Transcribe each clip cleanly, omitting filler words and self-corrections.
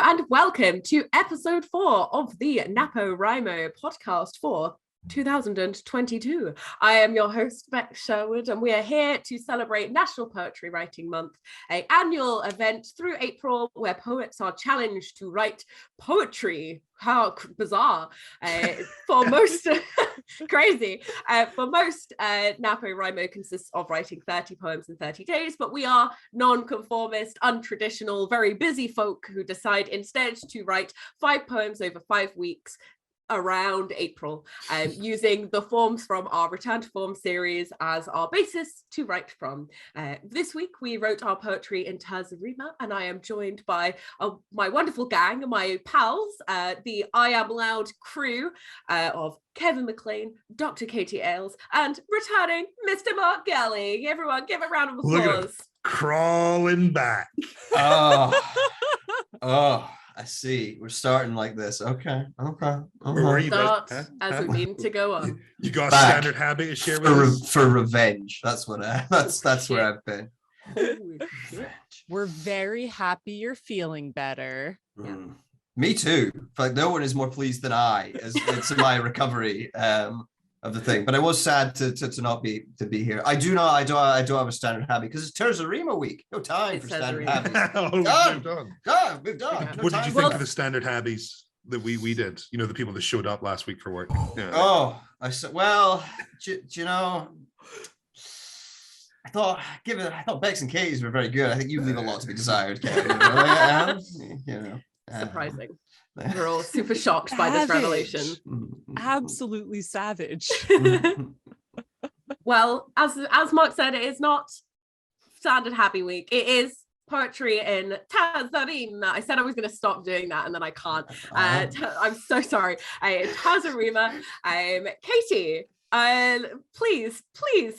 and welcome to episode 4 of the NaPoWriMo podcast for 2022. I am your host, Bex Sherwood, and we are here to celebrate National Poetry Writing Month, an annual event through April where poets are challenged to write poetry. How bizarre. For most, crazy. For most, NaPoWriMo consists of writing 30 poems in 30 days, but we are non-conformist, untraditional, very busy folk who decide instead to write 5 poems over 5 weeks around April, using the forms from our Return to Form series as our basis to write from. This week we wrote our poetry in Terza Rima, and I am joined by my wonderful gang, my pals, the I Am Loud crew of Kevin McLean, Dr. Katie Ailes, and returning Mr. Mark Gallie. Everyone give a round of applause. Look at him crawling back. Oh, I see. We're starting like this. Okay. Where were you Start as we mean to go on. You got a standard habit to share with us? For revenge. That's what that's where I've been. We're very happy you're feeling better. Yeah. Me too. Like no one is more pleased than I as to my recovery of the thing. But I was sad to not be here. I do have a standard habit because it's Terza Rima week. No time for standard habits. Moved on. Moved on. What did you think of the standard habits that we did? You know, the people that showed up last week for work. Yeah. Oh, I said, well, you know, I thought Bex and Katie's were very good. I think you leave a lot to be desired, Kevin. Surprising. We're all super shocked by this revelation. Absolutely savage. Well, as Mark said, it is not standard happy week. It is poetry in Terza Rima. I said I was going to stop doing that, and then I can't. I'm so sorry. Terza Rima. Katie, please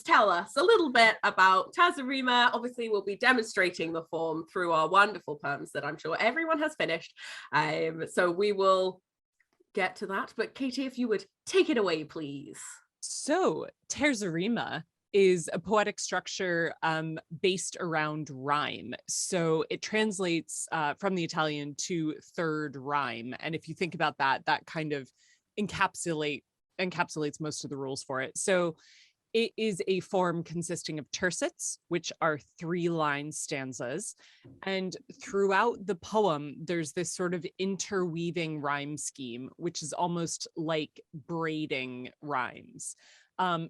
tell us a little bit about Terza Rima. Obviously, we'll be demonstrating the form through our wonderful poems that I'm sure everyone has finished. So we will get to that. But Katie, if you would take it away, please. So Terza Rima is a poetic structure based around rhyme. So it translates from the Italian to third rhyme. And if you think about that kind of encapsulates most of the rules for it. So it is a form consisting of tercets, which are 3-line stanzas. And throughout the poem, there's this sort of interweaving rhyme scheme, which is almost like braiding rhymes.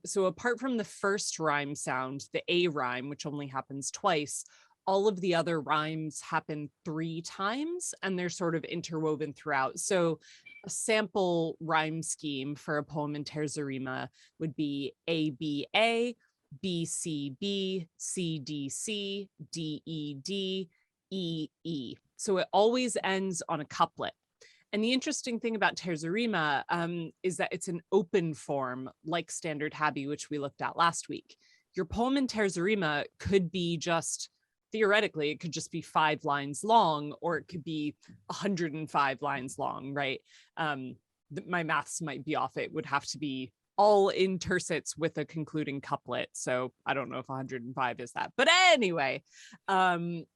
So apart from the first rhyme sound, the A rhyme, which only happens twice, all of the other rhymes happen 3 times, and they're sort of interwoven throughout. So a sample rhyme scheme for a poem in Terza Rima would be ABA, BCB, CDC, DED, EE. So it always ends on a couplet. And the interesting thing about Terza Rima is that it's an open form like standard habi, which we looked at last week. Your poem in Terza Rima could be just, theoretically, it could just be 5 lines long, or it could be 105 lines long, right? My maths might be off. It would have to be all in tercets with a concluding couplet. So I don't know if 105 is that. But anyway,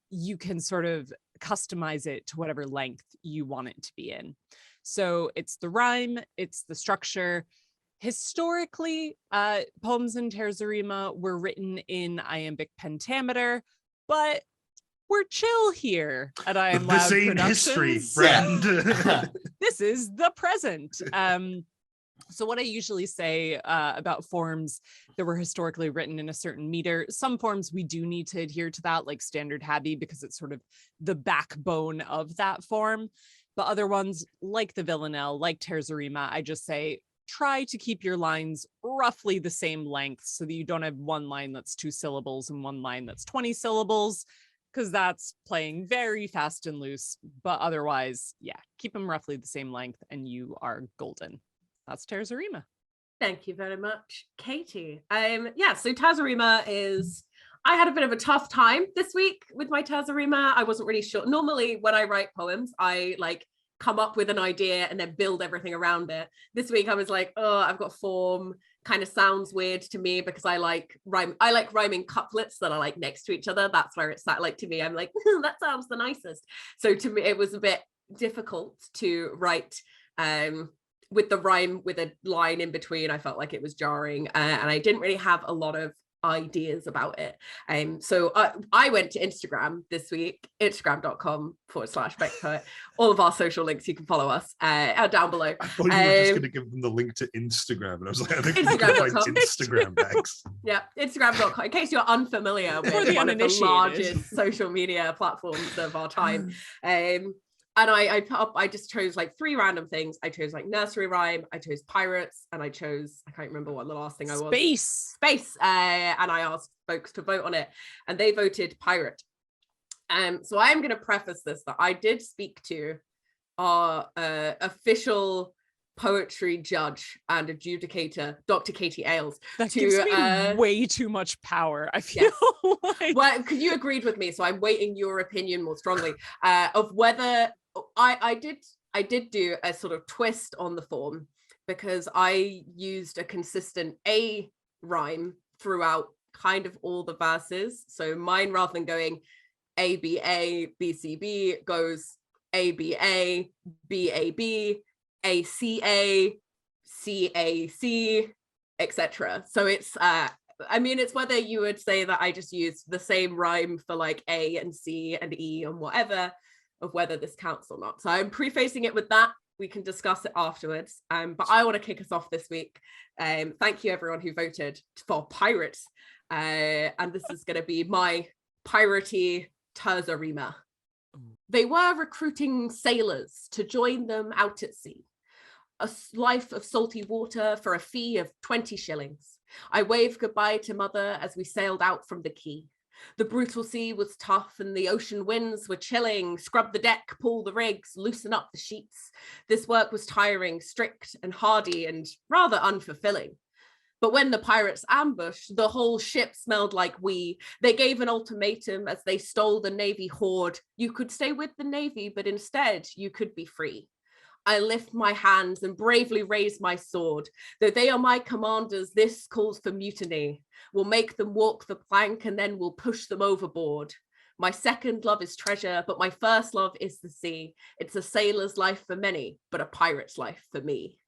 you can sort of customize it to whatever length you want it to be in. So it's the rhyme, it's the structure. Historically, poems in Terza Rima were written in iambic pentameter, but we're chill here at I Am Loud This ain't history, friend. This is the present. So what I usually say about forms that were historically written in a certain meter, some forms we do need to adhere to that, like standard habi, because it's sort of the backbone of that form. But other ones, like the villanelle, like Terza Rima, I just say, try to keep your lines roughly the same length so that you don't have one line that's 2 syllables and one line that's 20 syllables, because that's playing very fast and loose. But otherwise, yeah, keep them roughly the same length and you are golden. That's Terza Rima. Thank you very much, Katie. So Terza Rima is, I had a bit of a tough time this week with my Terza Rima. I wasn't really sure. Normally when I write poems, I come up with an idea and then build everything around it. This week I was like, oh, I've got form, kind of sounds weird to me because I like rhyming couplets that are like next to each other. That's where it's at. Like, to me, I'm like, that sounds the nicest. So to me, it was a bit difficult to write with the rhyme with a line in between. I felt like it was jarring, and I didn't really have a lot of ideas about it. So I went to Instagram this week, instagram.com/BexPoet. All of our social links, you can follow us down below. I thought you were just going to give them the link to Instagram, and I was like, I think we can find Instagram, Bex. Yeah, Instagram.com, in case you're unfamiliar with one of the largest social media platforms of our time. And I just chose like 3 random things. I chose like nursery rhyme, I chose pirates, and I chose, I can't remember what the last thing I was. Space. And I asked folks to vote on it, and they voted pirate. So I'm going to preface this that I did speak to our official poetry judge and adjudicator, Dr. Katie Ailes. That gives me way too much power, I feel. Yes. Like... Well, because you agreed with me, so I'm weighting your opinion more strongly of whether I did do a sort of twist on the form, because I used a consistent A rhyme throughout kind of all the verses. So mine, rather than going A B A B C B, goes A B A B A B A C A C A C, etc. So it's I mean, it's whether you would say that I just used the same rhyme for like A and C and E and whatever, of whether this counts or not. So I'm prefacing it with that. We can discuss it afterwards. But I want to kick us off this week. Thank you everyone who voted for pirates. And this is going to be my piratey Terza Rima. They were recruiting sailors to join them out at sea. A life of salty water for a fee of 20 shillings. I waved goodbye to mother as we sailed out from the quay. The brutal sea was tough and the ocean winds were chilling. Scrub the deck, pull the rigs, loosen up the sheets. This work was tiring, strict and hardy and rather unfulfilling. But when the pirates ambushed, the whole ship smelled like wee. They gave an ultimatum as they stole the Navy hoard. You could stay with the Navy, but instead you could be free. I lift my hands and bravely raise my sword. Though they are my commanders, this calls for mutiny. We'll make them walk the plank and then we'll push them overboard. My second love is treasure, but my first love is the sea. It's a sailor's life for many, but a pirate's life for me.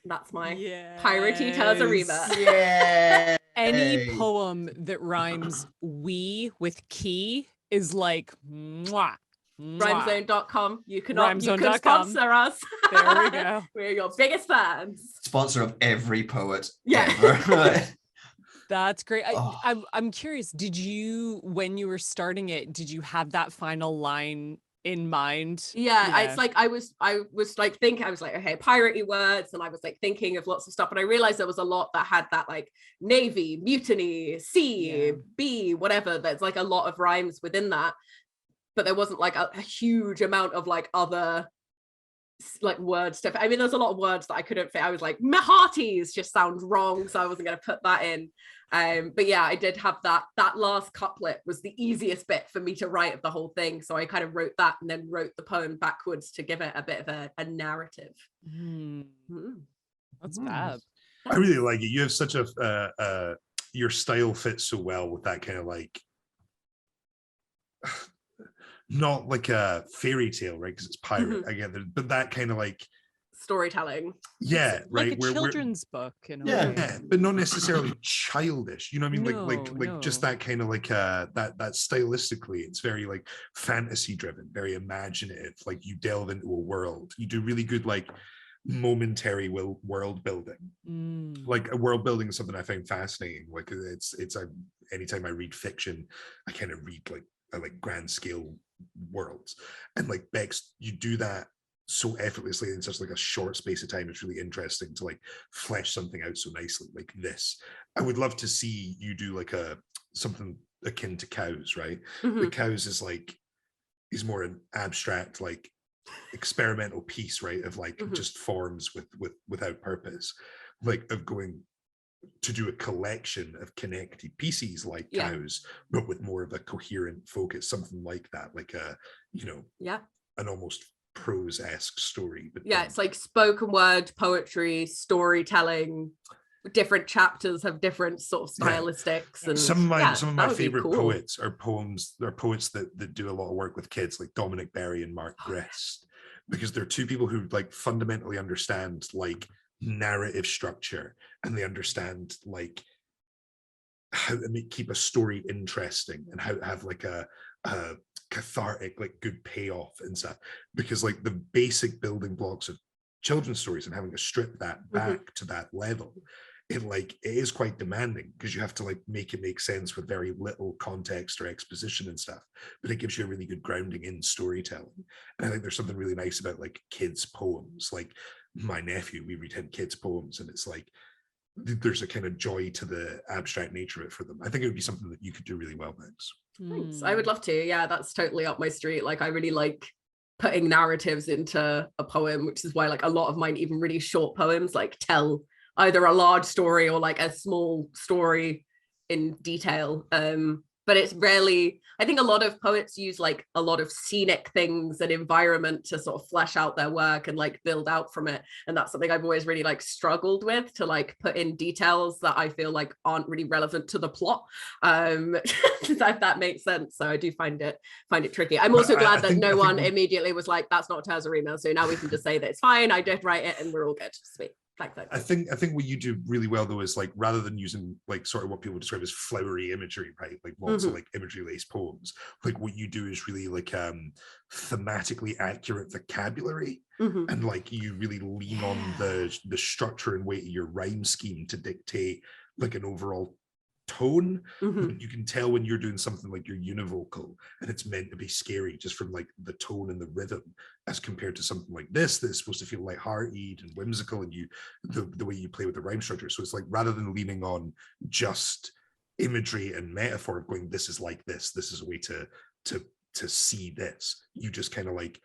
That's my piratey Terza Rima. Yeah. Any poem that rhymes we with key is like mwah. Rhymezone.com. You can sponsor us. There we go. We're your biggest fans. Sponsor of every poet. Yeah. Ever. That's great. I'm curious, did you, when you were starting it, did you have that final line in mind? Yeah. It's like I was like thinking, I was like, okay, piratey words, and I was like thinking of lots of stuff, and I realized there was a lot that had that like Navy, mutiny, sea, B, whatever. There's like a lot of rhymes within that. But there wasn't like a huge amount of like other like word stuff. I mean, there's a lot of words that I couldn't fit. I was like, Mahatis just sounds wrong, so I wasn't going to put that in. But yeah, I did have that last couplet was the easiest bit for me to write of the whole thing. So I kind of wrote that and then wrote the poem backwards to give it a bit of a narrative. That's fab. I really like it. You have such a your style fits so well with that kind of like, not like a fairy tale, right? Because it's pirate. I get that, but that kind of like storytelling. Yeah, right. Like a children's book, in a way. Yeah, but not necessarily childish. You know what I mean? Like just that kind of like that stylistically, it's very like fantasy driven, very imaginative. Like you delve into a world. You do really good like momentary world building. Like a world building is something I find fascinating. Like it's anytime I read fiction, I kind of read like grand scale worlds, and like Bex, you do that so effortlessly in such like a short space of time. It's really interesting to like flesh something out so nicely like this. I would love to see you do like something akin to Cows, right? The Cows is more an abstract like experimental piece, right, of like just forms without purpose, like of going to do a collection of connected pieces like Cows, but with more of a coherent focus, something like that, like a an almost prose-esque story. But it's like spoken word poetry, storytelling, different chapters have different sort of stylistics. And some of my favorite cool. poets are poets that do a lot of work with kids, like Dominic Berry and Mark Grist, because they're two people who like fundamentally understand like narrative structure, and they understand like how to keep a story interesting and how to have like a cathartic, like good payoff and stuff, because like the basic building blocks of children's stories and having to strip that back to that level, it is quite demanding, because you have to like make it make sense with very little context or exposition and stuff, but it gives you a really good grounding in storytelling. And I think there's something really nice about like kids' poems. Like my nephew, we read him kids' poems, and it's like there's a kind of joy to the abstract nature of it for them. I think it would be something that you could do really well, Bex. Thanks. I would love to. Yeah, that's totally up my street. Like I really like putting narratives into a poem, which is why like a lot of mine, even really short poems, like tell either a large story or like a small story in detail. But it's rarely, I think a lot of poets use like a lot of scenic things and environment to sort of flesh out their work and like build out from it. And that's something I've always really like struggled with, to like put in details that I feel like aren't really relevant to the plot. If that makes sense. So I do find it tricky. I'm also glad that no one immediately was like, that's not Terza Rima. So now we can just say that it's fine. I did write it and we're all good. Sweet. I think what you do really well though is like, rather than using like sort of what people describe as flowery imagery, right? Like lots of like imagery-laced poems. Like what you do is really like thematically accurate vocabulary, and like you really lean on the structure and weight of your rhyme scheme to dictate like an overall tone. You can tell when you're doing something like you're univocal and it's meant to be scary just from like the tone and the rhythm, as compared to something like this that's supposed to feel lighthearted and whimsical, and the way you play with the rhyme structure. So it's like, rather than leaning on just imagery and metaphor of going, this is like this is a way to see this, you just kind of like,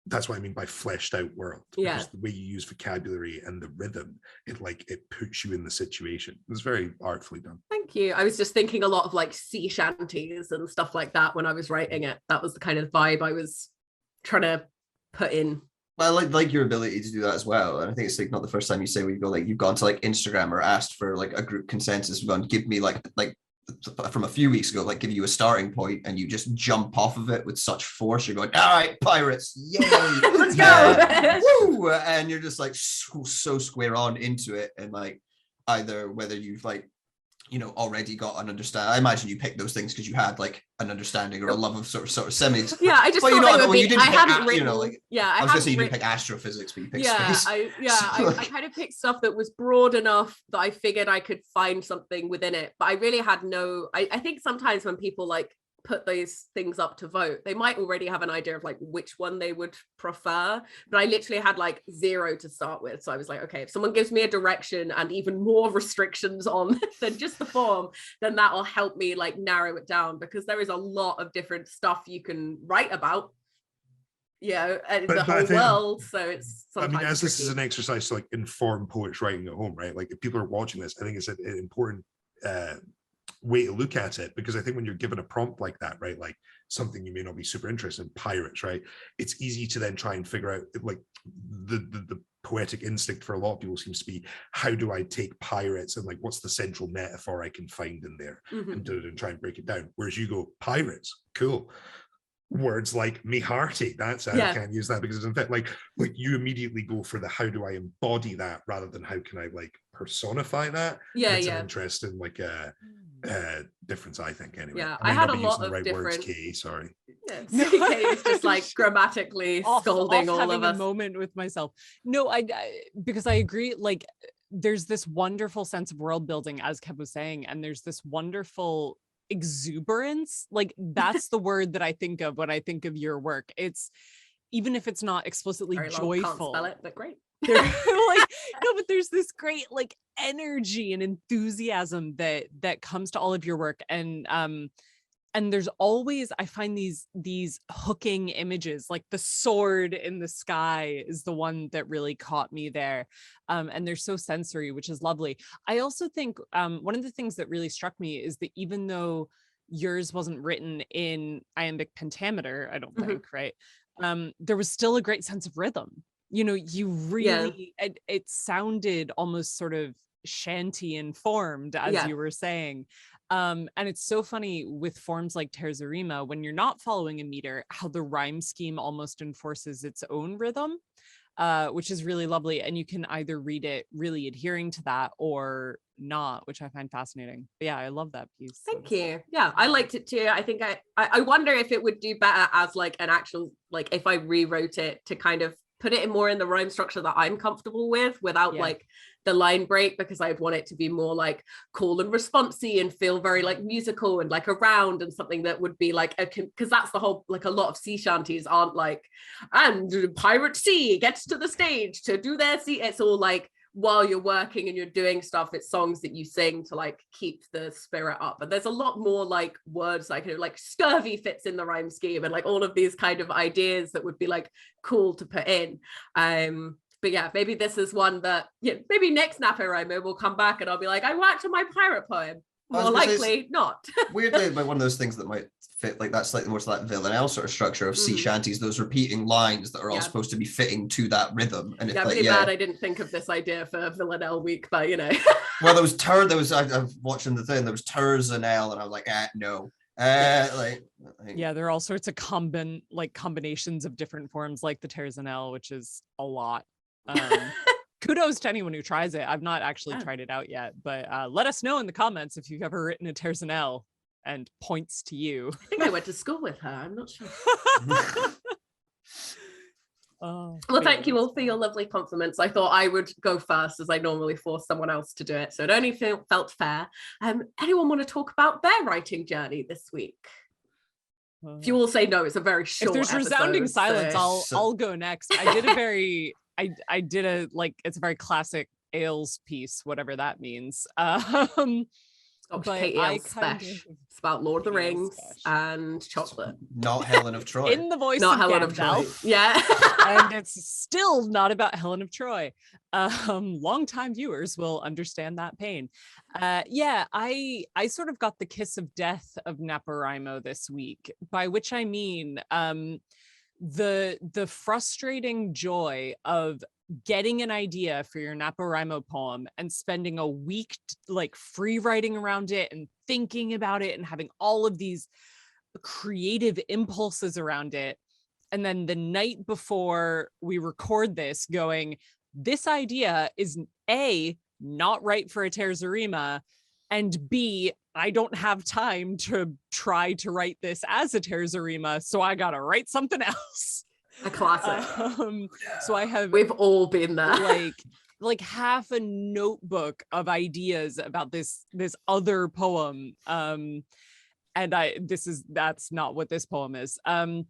that's what I mean by fleshed out world. Because the way you use vocabulary and the rhythm, it puts you in the situation. It's very artfully done. Thank you. I was just thinking a lot of like sea shanties and stuff like that when I was writing it. That was the kind of vibe I was trying to put in. Well, I like your ability to do that as well. And I think it's like not the first time you say where you go, like you've gone to like Instagram or asked for like a group consensus, we've gone, give me like from a few weeks ago, like give you a starting point and you just jump off of it with such force. You're going, all right, pirates, yay, let's go. Woo! And you're just like so square on into it. And like, either whether you've like, already got an understanding. I imagine you picked those things because you had like an understanding or a love of sort of semis. Yeah, I just thought they would be. I hadn't written. I was gonna say you didn't pick astrophysics, but you picked space. I kind of picked stuff that was broad enough that I figured I could find something within it. But I really had no. I think sometimes when people like put those things up to vote, they might already have an idea of like which one they would prefer, but I literally had like 0 to start with. So I was like, okay, if someone gives me a direction and even more restrictions on than just the form, then that'll help me like narrow it down, because there is a lot of different stuff you can write about, the whole world. So it's sometimes, I mean, as this is an exercise to like inform poets writing at home, right? Like if people are watching this, I think it's an important way to look at it, because I think when you're given a prompt like that, right, like something you may not be super interested in, pirates, right, it's easy to then try and figure out like the poetic instinct for a lot of people seems to be, how do I take pirates and like what's the central metaphor I can find in there, and try and break it down. Whereas you go, pirates, cool, words like me hearty, that's I can't use that because it's in fact like you immediately go for the how do I embody that rather than how can I like personify that. It's an interesting like difference, I think, anyway. I had a lot of different words, Kay, sorry. Kay is just like grammatically scolding all of us. A moment with myself. No, I because I agree, like there's this wonderful sense of world building, as Kev was saying, and there's this wonderful exuberance. Like that's the word that I think of when I think of your work. It's, even if it's not explicitly joyful, can't spell it, but great. But there's this great like energy and enthusiasm that comes to all of your work, and there's always, I find these hooking images, like the sword in the sky is the one that really caught me there, and they're so sensory, which is lovely. I also think one of the things that really struck me is that even though yours wasn't written in iambic pentameter, I don't think, right, there was still a great sense of rhythm. You really, it sounded almost sort of shanty informed, as you were saying. And it's so funny with forms like Terza Rima, when you're not following a meter, how the rhyme scheme almost enforces its own rhythm, which is really lovely. And you can either read it really adhering to that or not, which I find fascinating. But yeah, I love that piece. Thank you. Yeah, I liked it too. I think I wonder if it would do better as like an actual, like if I rewrote it to kind of put it in more in the rhyme structure that I'm comfortable with without like the line break, because I'd want it to be more like call and responsey and feel very like musical and like around, and something that would be like because that's the whole, like a lot of sea shanties aren't like, and Pirate Sea gets to the stage to do their sea. It's all like while you're working and you're doing stuff, it's songs that you sing to like keep the spirit up. But there's a lot more like words like scurvy fits in the rhyme scheme, and like all of these kind of ideas that would be like cool to put in. But yeah, maybe this is one that maybe next NaPoWriMo will come back and I'll be like, I worked on my pirate poem. More likely not. Weirdly, like one of those things that might fit like that slightly more to that villanelle sort of structure of sea shanties, those repeating lines that are all supposed to be fitting to that rhythm. And I'm really bad I didn't think of this idea for villanelle week, but well, I was watching the thing, there was Terza and L, and I was like, no. Yeah, there are all sorts of combinations of different forms, like the Terza and L, which is a lot. Kudos to anyone who tries it. I've not actually tried it out yet, but let us know in the comments if you've ever written a Terza and L, and points to you. I think I went to school with her. I'm not sure. Well, thank you all for your lovely compliments. I thought I would go first, as I normally force someone else to do it, so it only felt fair. Anyone want to talk about their writing journey this week? If you all say no, it's a very short. If there's resounding silence, I'll go next. I did it's a very classic Ailes piece, whatever that means. Katie Ailes special. It's about Lord of the Rings and chocolate. Not Helen of Troy. In the voice not of Helen of Troy. Yeah. And it's still not about Helen of Troy. Longtime viewers will understand that pain. I sort of got the kiss of death of NaPoWriMo this week, by which I mean the frustrating joy of getting an idea for your NaPoWriMo poem and spending a week like free writing around it and thinking about it and having all of these creative impulses around it. And then the night before we record this going, this idea is A, not right for a Terza Rima, and B, I don't have time to try to write this as a Terza Rima, so I gotta write something else. A classic. So we've all been there. Like half a notebook of ideas about this other poem. And that's not what this poem is. But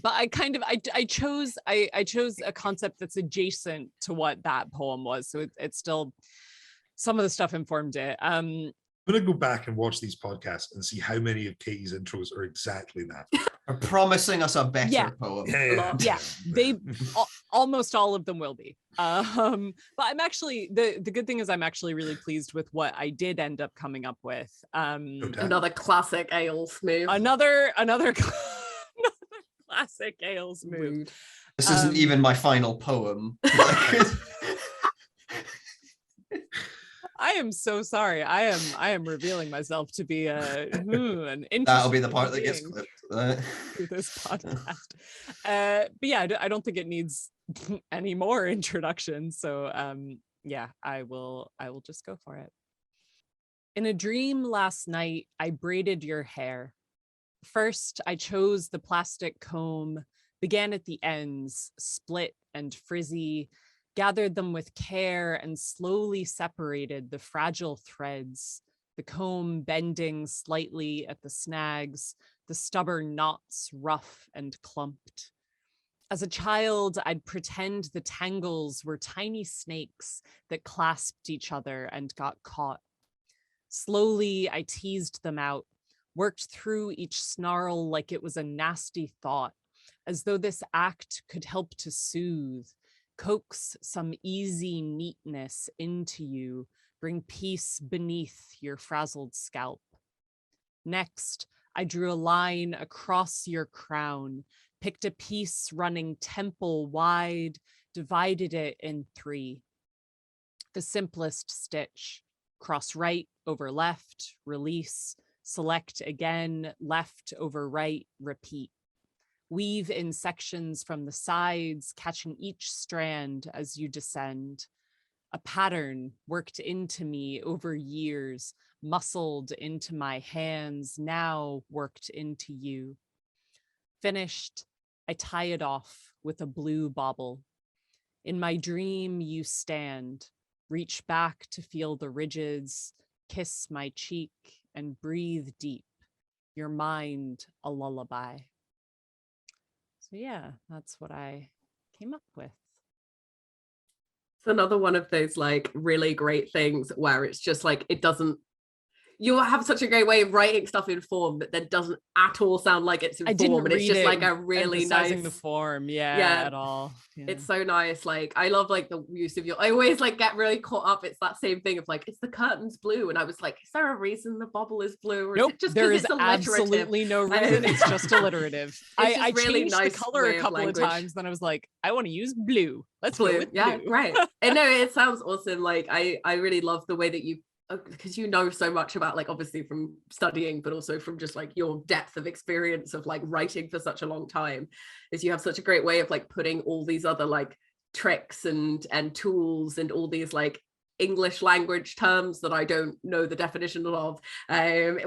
I chose a concept that's adjacent to what that poem was. So it's still, some of the stuff informed it. I'm gonna go back and watch these podcasts and see how many of Katie's intros are exactly that. Are promising us a better poem. Yeah. They almost all of them will be. But I'm actually the good thing is I'm actually really pleased with what I did end up coming up with. Another classic Ailes move. Another classic Ailes move. This isn't even my final poem. I am so sorry. I am revealing myself to be an interesting. That'll be the part that gets clipped. Through this podcast. But yeah, I don't think it needs any more introduction. So I will just go for it. In a dream last night, I braided your hair. First, I chose the plastic comb, began at the ends, split and frizzy, gathered them with care and slowly separated the fragile threads, the comb bending slightly at the snags, the stubborn knots rough and clumped. As a child, I'd pretend the tangles were tiny snakes that clasped each other and got caught. Slowly, I teased them out, worked through each snarl like it was a nasty thought, as though this act could help to soothe, coax some easy neatness into you, bring peace beneath your frazzled scalp. Next, I drew a line across your crown, picked a piece running temple wide, divided it in 3. The simplest stitch, cross right over left, release, select again, left over right, repeat. Weave in sections from the sides, catching each strand as you descend. A pattern worked into me over years, muscled into my hands, now worked into you. Finished, I tie it off with a blue bauble. In my dream, you stand, reach back to feel the ridges, kiss my cheek, and breathe deep. Your mind, a lullaby. So yeah, that's what I came up with. It's another one of those like really great things where it's just like, it doesn't, you have such a great way of writing stuff in form that doesn't at all sound like it's in form, and it's just like a really nice the form, at all. Yeah. It's so nice. Like I love like the use of I always like get really caught up. It's that same thing of like, it's the curtains blue, and I was like, is there a reason the bubble is blue, or nope, is it just there is it's absolutely no reason. It's just alliterative. I really changed nice the color a couple of times, then I was like, I want to use blue. Let's go with blue. Right. And no, it sounds awesome. Like I really love the way that you, because you know so much about like obviously from studying, but also from just like your depth of experience of like writing for such a long time, is you have such a great way of like putting all these other like tricks and tools and all these like English language terms that I don't know the definition of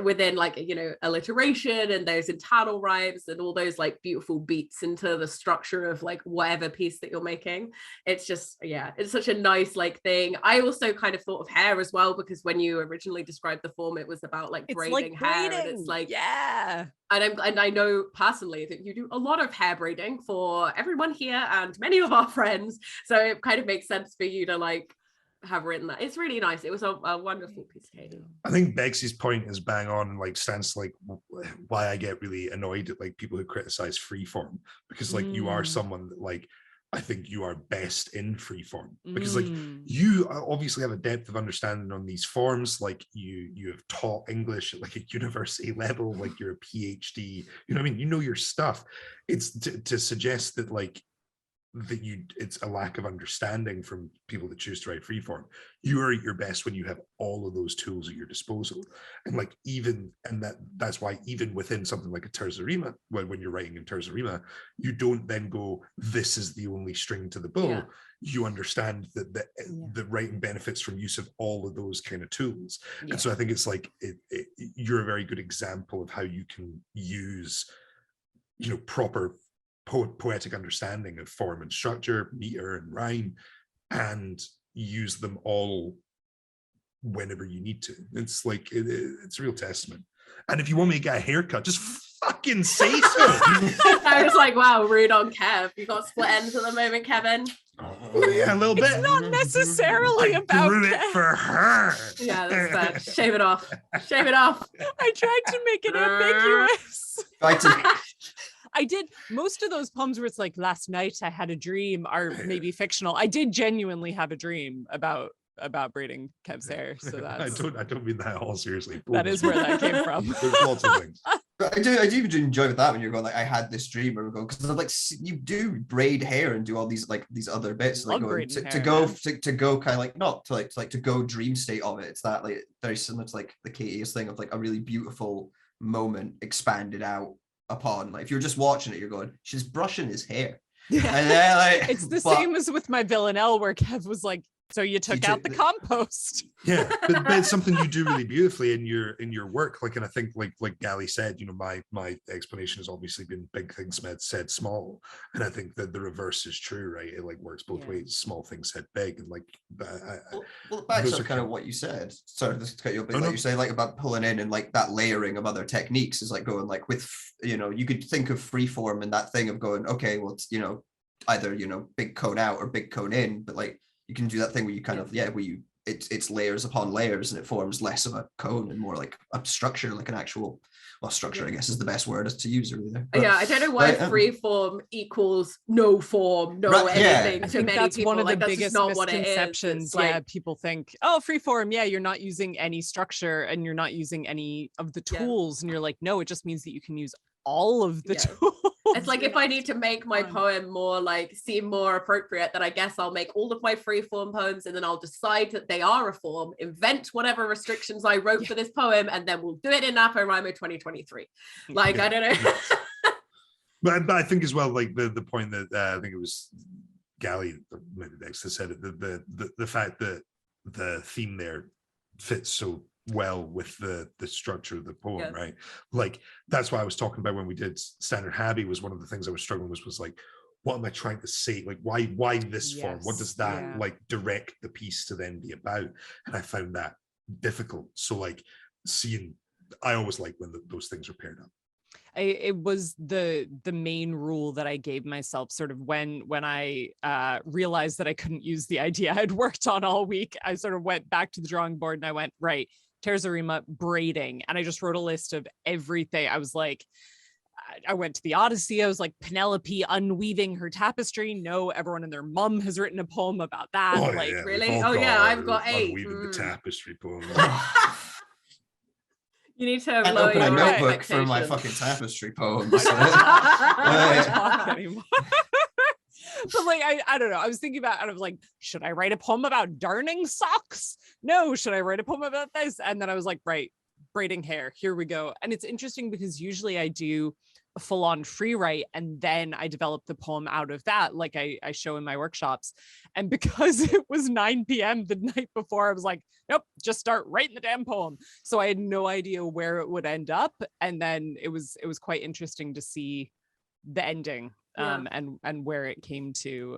within like, you know, alliteration and those internal rhymes and all those like beautiful beats into the structure of like whatever piece that you're making. It's just, yeah, it's such a nice like thing. I also kind of thought of hair as well, because when you originally described the form, it was about like braiding hair, and it's like, yeah. And I know personally that you do a lot of hair braiding for everyone here and many of our friends, so it kind of makes sense for you to like have written that. It's really nice. It was a wonderful piece of cake. I think Bex's point is bang on, and like stands like why I get really annoyed at like people who criticize freeform, because like you are someone that like I think you are best in freeform, because like you obviously have a depth of understanding on these forms. Like you have taught English at like a university level, like you're a PhD, you know what I mean, you know your stuff. It's to suggest that like that it's a lack of understanding from people that choose to write freeform. You are at your best when you have all of those tools at your disposal, and like that's why even within something like a Terza Rima, when you're writing in Terza Rima, you don't then go, this is the only string to the bow. Yeah. You understand that the writing benefits from use of all of those kind of tools. Yeah. And so I think it's like you're a very good example of how you can use, you know, proper poetic understanding of form and structure, meter and rhyme, and use them all whenever you need to. It's like it's a real testament. And if you want me to get a haircut, just fucking say so. I was like, wow, rude on Kev. You got split ends at the moment, Kevin. Oh yeah, a little bit. It's not necessarily about grew it for her. Yeah, that's bad. Shave it off. Shave it off. I tried to make it ambiguous. I did most of those poems where it's like, last night I had a dream, are maybe fictional. I did genuinely have a dream about braiding Kev's hair. So that's I don't mean that all seriously. That is where that came from. There's lots of things. But I do enjoy that when you're going like, I had this dream, or going, because like you do braid hair and do all these like these other bits, like going to go kind of like not to like to go dream state of it. It's that like very similar to like the KES thing of like a really beautiful moment expanded out upon. Like if you're just watching it, you're going, she's brushing his hair. Yeah. And then, like, it's the same as with my villanelle, where Kev was like, so you took out the compost. Yeah, but it's something you do really beautifully in your work. Like, and I think like Gallie said, you know, my explanation has obviously been big things said small, and I think that the reverse is true, right? It like works both ways. Small things said big, and like well, it backs up kind of what you said. Sorry, just to cut you up, but like you say, like about pulling in and like that layering of other techniques is like going like with, you know, you could think of freeform and that thing of going, okay, well, it's, you know, either, you know, big cone out or big cone in, but like you can do that thing where you kind of where you it's layers upon layers, and it forms less of a cone and more like a structure, like an actual, well, structure I guess is the best word to use really there. But, yeah, I don't know why free form equals no form, no anything. I think that's people. one of like, the biggest misconceptions. Like, yeah, people think, oh, free form, yeah, you're not using any structure and you're not using any of the tools, and you're like, no, it just means that you can use all of the tools. It's like if I need to make my poem more like seem more appropriate, then I guess I'll make all of my free form poems and then I'll decide that they are a form, invent whatever restrictions I wrote for this poem, and then we'll do it in NaPoWriMo 2023. Like, I don't know. But I think as well, like the point that I think it was Gallie, maybe Bex, that said it, the fact that the theme there fits so well with the structure of the poem, right? Like that's why I was talking about when we did Standard Happy, was one of the things I was struggling with was like, what am I trying to say? Like why this form? What does that like direct the piece to then be about? And I found that difficult. So like I always like when those things are paired up. It was the main rule that I gave myself sort of when I realized that I couldn't use the idea I'd worked on all week. I sort of went back to the drawing board and I went, right, Terza Rima, braiding. And I just wrote a list of everything. I was like, I went to the Odyssey. I was like, Penelope unweaving her tapestry. No, everyone and their mum has written a poem about that. Oh, like, yeah, really? Oh yeah, I've got 8. Unweaving the tapestry poem. You need to and open a notebook for my fucking tapestry poems. I don't talk anymore. But like, I don't know. I was thinking about, and I was like, should I write a poem about darning socks? No. Should I write a poem about this? And then I was like, right, braiding hair. Here we go. And it's interesting because usually I do a full-on free write and then I develop the poem out of that, like I show in my workshops. And because it was 9 p.m. the night before, I was like, nope, just start writing the damn poem. So I had no idea where it would end up. And then it was quite interesting to see the ending and where it came to,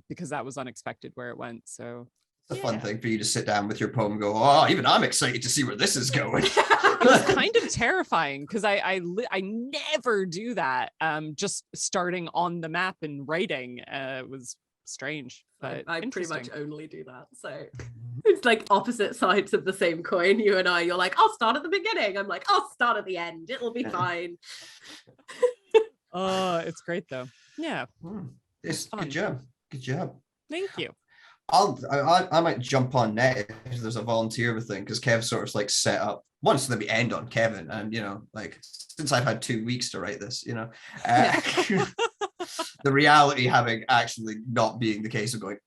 because that was unexpected where it went. So it's a fun thing for you to sit down with your poem and go, oh, even I'm excited to see where this is going. It was kind of terrifying because I never do that. Just starting on the map and writing was strange, but I pretty much only do that. So it's like opposite sides of the same coin. You and I, you're like, I'll start at the beginning. I'm like, I'll start at the end. It'll be fine. It's great though. Yeah. It's good job. Good job. Thank you. I might jump on net if there's a volunteer thing, because Kev sort of like set up once, let me end on Kevin, and like since I've had 2 weeks to write this, the reality having actually not being the case of going,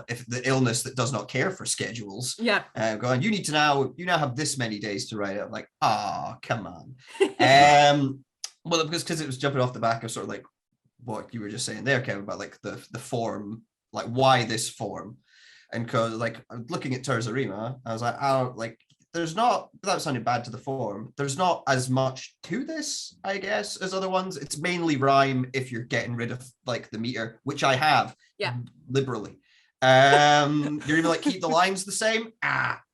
if the illness that does not care for schedules, going, you now have this many days to write it. I'm like, come on. Well, because it was jumping off the back of sort of like what you were just saying there, Kevin, about like the form, like why this form. And because like looking at Terza Rima, I was like, there's not, without sounding bad to the form, there's not as much to this, I guess, as other ones. It's mainly rhyme if you're getting rid of like the meter, which I have liberally. You're even like, keep the lines the same.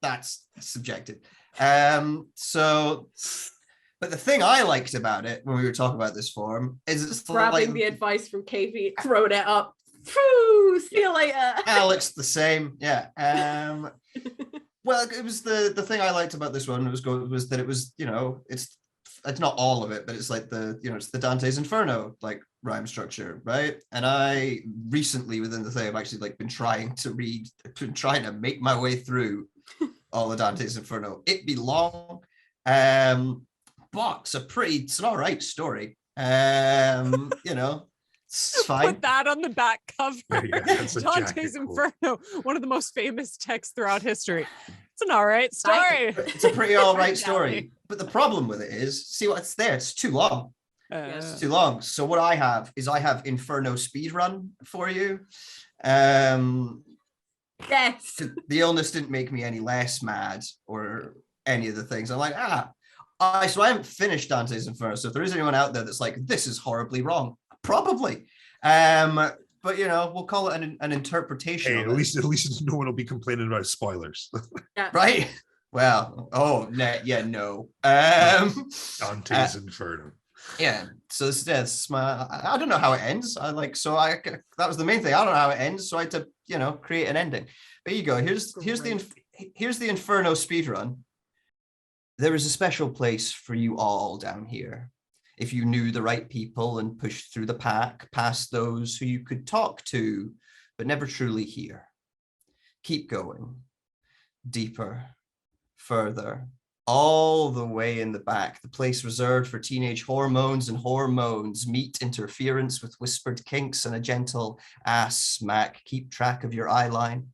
That's subjective. But the thing I liked about it when we were talking about this form is it's grabbing like, the advice from KV, throwing it up. Whew, see you later. Alex, the same. Yeah. Well, it was the thing I liked about this one was that it was, it's not all of it, but it's like it's the Dante's Inferno like rhyme structure, right? And I recently within the thing I've actually like been trying to make my way through all the Dante's Inferno. It be long, but it's an all right story. It's fine. Put that on the back cover. Dante's Inferno, one of the most famous texts throughout history. It's an all right story. It's a pretty all right story. But the problem with it is, see what's there? It's too long. It's too long. So what I have Inferno speedrun for you. Yes. The illness didn't make me any less mad or any of the things. I'm like, so I haven't finished Dante's Inferno. So if there is anyone out there that's like, this is horribly wrong, probably. But we'll call it an interpretation. Hey, at least no one will be complaining about spoilers. Right? Well, no. Dante's Inferno. Yeah. So this I don't know how it ends. That was the main thing. I don't know how it ends. So I had to, create an ending. But you go. Here's the Inferno speedrun. There is a special place for you all down here. If you knew the right people and pushed through the pack, past those who you could talk to, but never truly hear. Keep going. Deeper, further, all the way in the back, the place reserved for teenage hormones and hormones meet interference with whispered kinks and a gentle ass smack. Keep track of your eye line,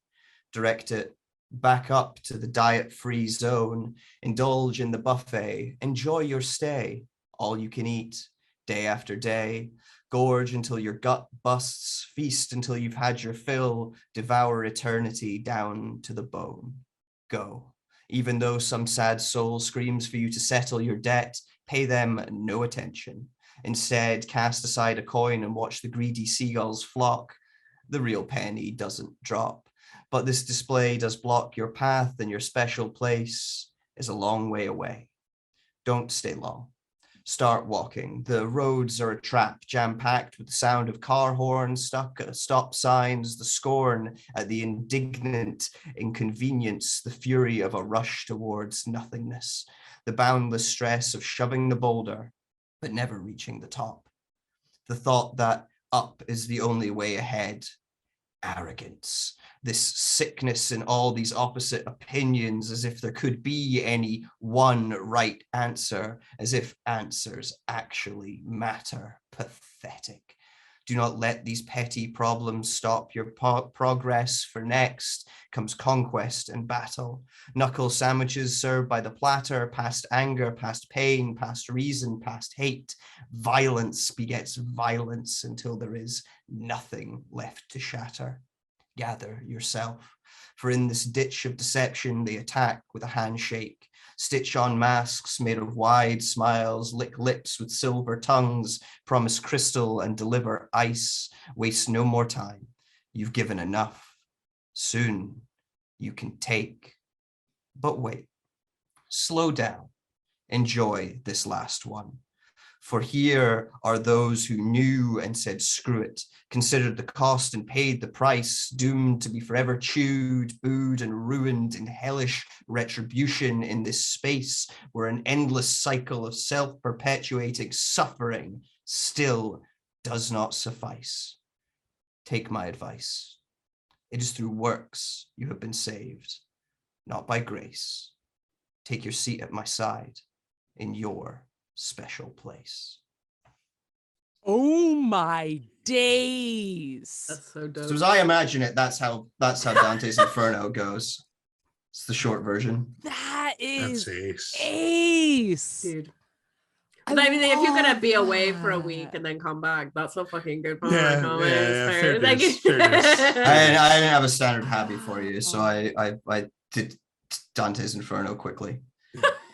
direct it back up to the diet-free zone, indulge in the buffet, enjoy your stay, all you can eat, day after day, gorge until your gut busts, feast until you've had your fill, devour eternity down to the bone. Go. Even though some sad soul screams for you to settle your debt, pay them no attention. Instead, cast aside a coin and watch the greedy seagulls flock. The real penny doesn't drop, but this display does block your path, and your special place is a long way away. Don't stay long. Start walking. The roads are a trap, jam-packed with the sound of car horns stuck at stop signs, the scorn at the indignant inconvenience, the fury of a rush towards nothingness, the boundless stress of shoving the boulder, but never reaching the top. The thought that up is the only way ahead. Arrogance, this sickness in all these opposite opinions, as if there could be any one right answer, as if answers actually matter. Pathetic. Do not let these petty problems stop your progress, for next comes conquest and battle. Knuckle sandwiches served by the platter, past anger, past pain, past reason, past hate. Violence begets violence until there is nothing left to shatter. Gather yourself, for in this ditch of deception they attack with a handshake. Stitch on masks made of wide smiles, lick lips with silver tongues, promise crystal and deliver ice. Waste no more time. You've given enough. Soon you can take. But wait, slow down. Enjoy this last one. For here are those who knew and said, screw it, considered the cost and paid the price, doomed to be forever chewed, booed, and ruined in hellish retribution in this space where an endless cycle of self-perpetuating suffering still does not suffice. Take my advice. It is through works you have been saved, not by grace. Take your seat at my side in your special place. Oh my days. That's so dope. So as I imagine it, that's how Dante's Inferno goes. It's the short version. That is That's ace. ace. Dude. But I mean, if you're gonna be away for a week that. and then come back, that's a fucking good point. Yeah, fair dues, fair dues. I didn't have a standard hobby for you, so I did Dante's Inferno quickly.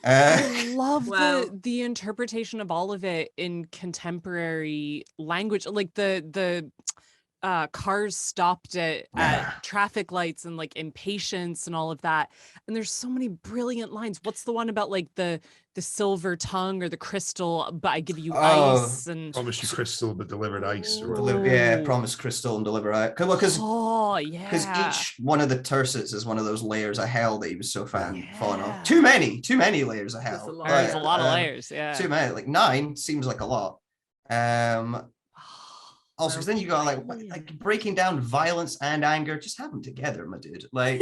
I love Wow. the interpretation of all of it in contemporary language, like the cars stopped at traffic lights and like impatience and all of that, and there's so many brilliant lines. What's the one about like the silver tongue or the crystal, but I give you ice, and Promise you crystal but delivered ice, or Promise crystal and deliver ice. Because each one of the tercets is one of those layers of hell that he was so fond of. Too many layers of hell. There's a lot of layers. Too many, like 9 seems like a lot. Also, because then you go like breaking down violence and anger, just have them together, my dude. Like,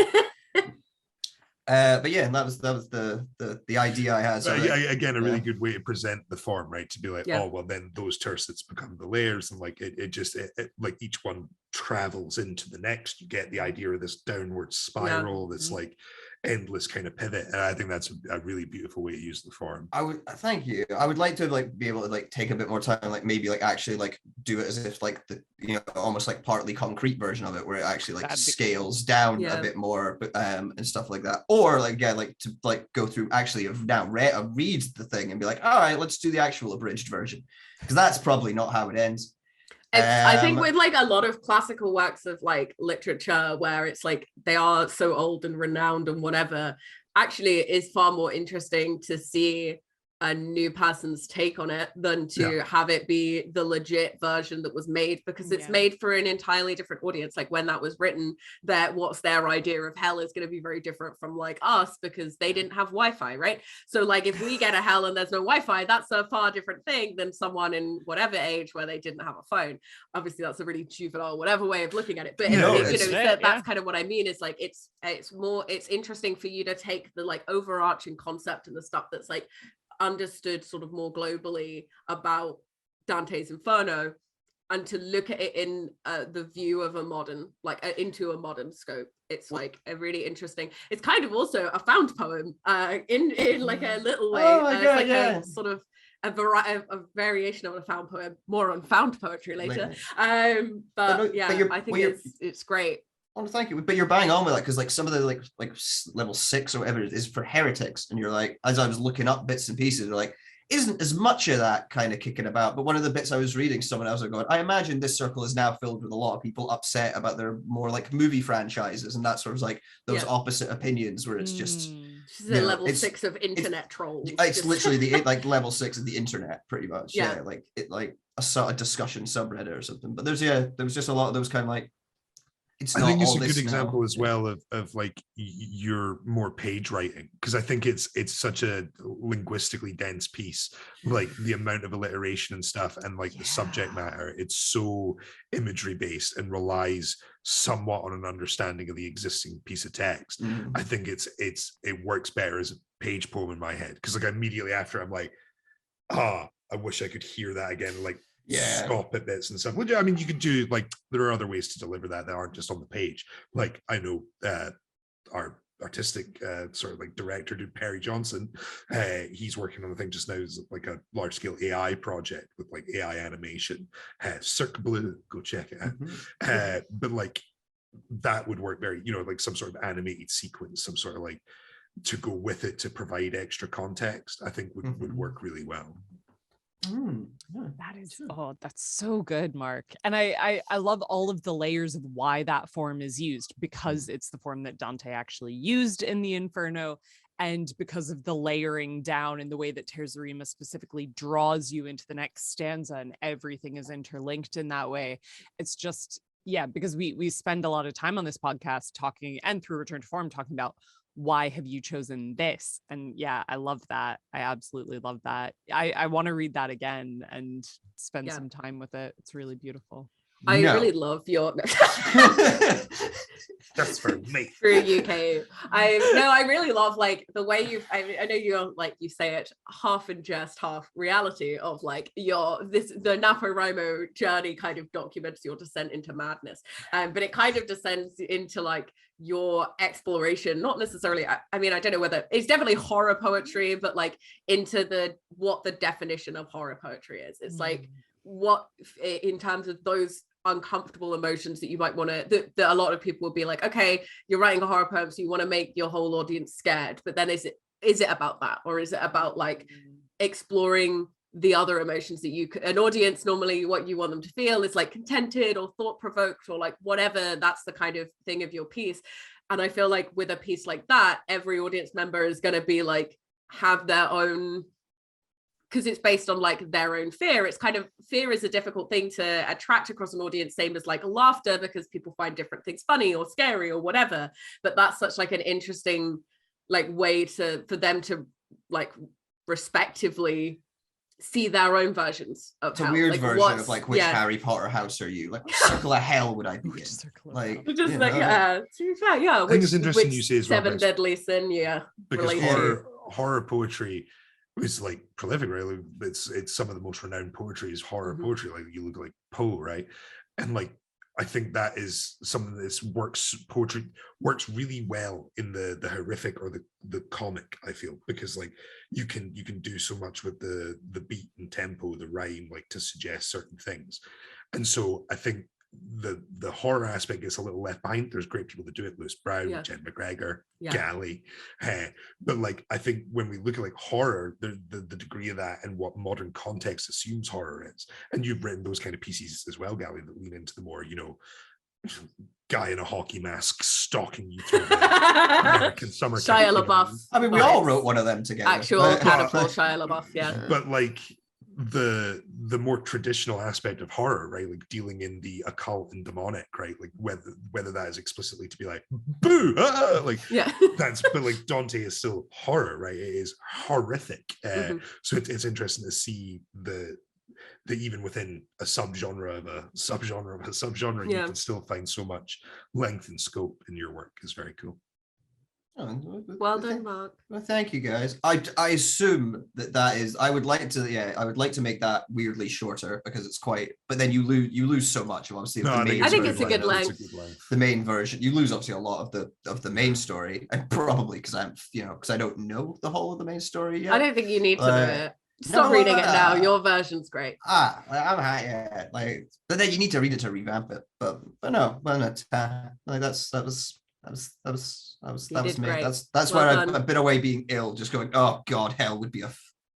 but yeah, that was the idea I had. So again, a really good way to present the form, right? To be like, Yeah. oh well, then those tercets become the layers, and like it like each one travels into the next. You get the idea of this downward spiral that's like endless kind of pivot, and I think that's a really beautiful way to use the form. I would thank you. I would like to like be able to like take a bit more time, like maybe like actually like do it as if like the almost like partly concrete version of it, where it actually like scales down a bit more, but and stuff like that. Or like like to like go through actually read the thing and be like, all right, let's do the actual abridged version, because that's probably not how it ends. I think with like a lot of classical works of like literature where it's like they are so old and renowned and whatever, actually it is far more interesting to see a new person's take on it than to have it be the legit version that was made, because it's made for an entirely different audience. Like when that was written, that what's their idea of hell is going to be very different from like us, because they didn't have Wi-Fi, right? So like if we get a hell and there's no Wi-Fi, that's a far different thing than someone in whatever age where they didn't have a phone. Obviously that's a really juvenile whatever way of looking at it, but that's kind of what I mean, is like it's interesting for you to take the like overarching concept and the stuff that's like understood sort of more globally about Dante's Inferno, and to look at it in the view of a modern, like into a modern scope. It's like a really interesting, it's kind of also a found poem in like a little way. A sort of a variation of a found poem, more on found poetry later. I think it's great. Oh, thank you. But you're bang on with that, because like some of the like level 6 or whatever is for heretics, and you're like, as I was looking up bits and pieces, they're like, isn't as much of that kind of kicking about. But one of the bits I was reading, someone else was going, I imagine this circle is now filled with a lot of people upset about their more like movie franchises, and that sort of like those opposite opinions where it's just level 6 of internet trolls. It's literally the like level 6 of the internet, pretty much. Like it, like a sort of discussion subreddit or something. But there was just a lot of those kind of like, I think it's a good example as well of like your more page writing, because I think it's such a linguistically dense piece, like the amount of alliteration and stuff, and like the subject matter, it's so imagery based and relies somewhat on an understanding of the existing piece of text. I think it works better as a page poem in my head, because like immediately after I'm like, I wish I could hear that again, like stop at bits and stuff. Which, I mean, you could do, like, there are other ways to deliver that aren't just on the page. Like, I know our artistic sort of like director, Perry Johnson, he's working on a thing just now, is like a large scale AI project with like AI animation. Cirque Blue, go check it out. But like that would work very, like some sort of animated sequence, some sort of like to go with it to provide extra context, I think would work really well. That is that's so good, Mark. And I love all of the layers of why that form is used, because it's the form that Dante actually used in the Inferno, and because of the layering down and the way that Terza Rima specifically draws you into the next stanza, and everything is interlinked in that way. It's just, because we spend a lot of time on this podcast talking, and through Return to Form, talking about why have you chosen this? And I love that. I absolutely love that. I want to read that again and spend some time with it. It's really beautiful. I really love your that's for me through UK. I really love like the way I know you're like, you say it half in jest, half reality, of like the NaPoWriMo journey kind of documents your descent into madness, but it kind of descends into like your exploration, not necessarily, I mean, I don't know whether it's definitely horror poetry, but like into what the definition of horror poetry is. It's like what, in terms of those uncomfortable emotions that you might want to, that a lot of people will be like, okay, you're writing a horror poem, so you want to make your whole audience scared, but then is it about that, or is it about like exploring the other emotions that an audience, normally what you want them to feel is like contented or thought-provoked or like whatever, that's the kind of thing of your piece. And I feel like with a piece like that, every audience member is going to be like, have their own, because it's based on like their own fear. It's kind of, fear is a difficult thing to attract across an audience, same as like laughter, because people find different things funny or scary or whatever. But that's such like an interesting like way for them to like respectively see their own versions of it's a weird like, version of like, which Harry Potter house are you, like what circle of hell would I be in, like just like to be fair, I think it's interesting you say as well, Seven Deadly Sin, because horror poetry is like prolific, right? It's some of the most renowned poetry is horror poetry. Like you look like Poe, right? And like I think that is something that poetry works really well in the horrific or the comic, I feel, because like you can do so much with the beat and tempo, the rhyme, like to suggest certain things. And so I think the horror aspect gets a little left behind. There's great people that do it, Lewis Brown, Jen McGregor, Gallie, but like I think when we look at like horror, the degree of that and what modern context assumes horror is, and you've written those kind of pieces as well, Gallie, that lean into the more guy in a hockey mask stalking you through the American summer Shia camp, LaBeouf. I mean, we all wrote one of them together. Actual catapult Shia LaBeouf, yeah. But like the more traditional aspect of horror, right? Like dealing in the occult and demonic, right? Like whether that is explicitly to be like boo, like yeah. that's, but like Dante is still horror, right? It is horrific. So it's interesting to see the even within a subgenre of a subgenre of a subgenre, you can still find so much length and scope in your work. Is very cool. Well done, Mark. Well, thank you, guys. I assume that is. I would like to make that weirdly shorter because it's quite. But then you lose so much. Obviously, no, I think it's a good length. The main version, you lose obviously a lot of the main story, and probably because I don't know the whole of the main story yet. I don't think you need to know it. Stop reading it now. Your version's great. I'm like, but then you need to read it to revamp it. But no, like that was me. Great. That's where I've been away being ill, just going, oh God, hell would be a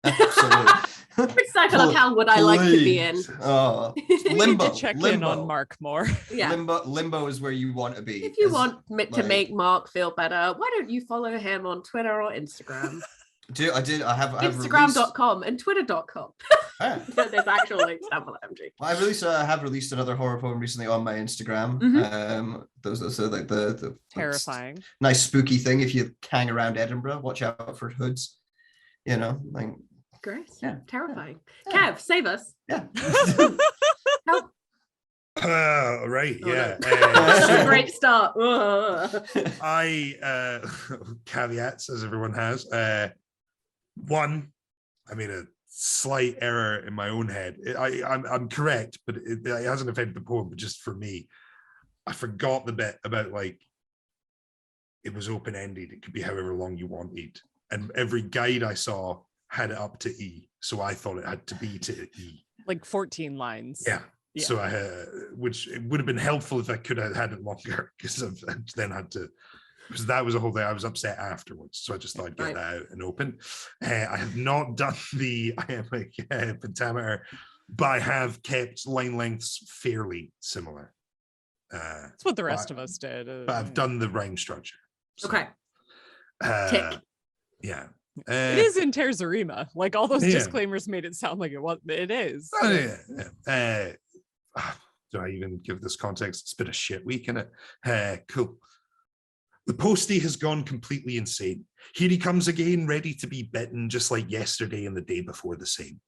absolute. Which cycle of hell would I like to be in? Oh, limbo. To check in on Mark more. Yeah. Limbo is where you want to be. If you want to make Mark feel better, why don't you follow him on Twitter or Instagram? I have Instagram.com and Twitter.com. There's actual links down below. I have released another horror poem recently on my Instagram. Those are like the terrifying, nice spooky thing. If you hang around Edinburgh, watch out for hoods. Like great. Yeah, terrifying. Yeah. Kev, save us. Yeah. Help. Right. Oh, yeah. No. Great start. I caveats as everyone has. One, I made a slight error in my own head. I'm correct, but it hasn't affected the poem. But just for me, I forgot the bit about like it was open ended. It could be however long you wanted, and every guide I saw had it up to E, so I thought it had to be to E. Like 14 lines. Yeah. So I which it would have been helpful if I could have had it longer, because I've then had to. Because that was a whole thing. I was upset afterwards, so I just thought I'd get that out and open. I have not done the pentameter, but I have kept line lengths fairly similar. That's what the rest of us did. But I've done the rhyme structure. So, okay. Tick. Yeah. It is in Terza Rima. Like all those disclaimers made it sound like it is. Do I even give this context? It's been a shit week, isn't it? Cool. The postie has gone completely insane. Here he comes again, ready to be bitten, just like yesterday and the day before the same.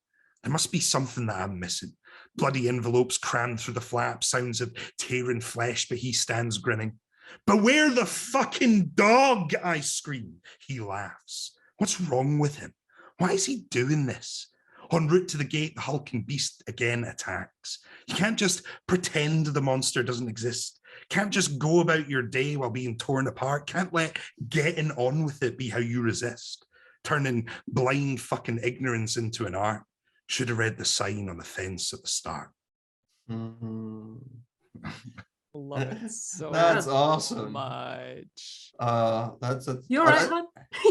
There must be something that I'm missing. Bloody envelopes crammed through the flap, sounds of tearing flesh, but he stands grinning. Beware the fucking dog, I scream. He laughs. What's wrong with him? Why is he doing this? En route to the gate, the hulking beast again attacks. You can't just pretend the monster doesn't exist. Can't just go about your day while being torn apart. Can't let getting on with it be how you resist. Turning blind fucking ignorance into an art. Should have read the sign on the fence at the start. Mm-hmm. Love it so that's awesome much. You're right, hon?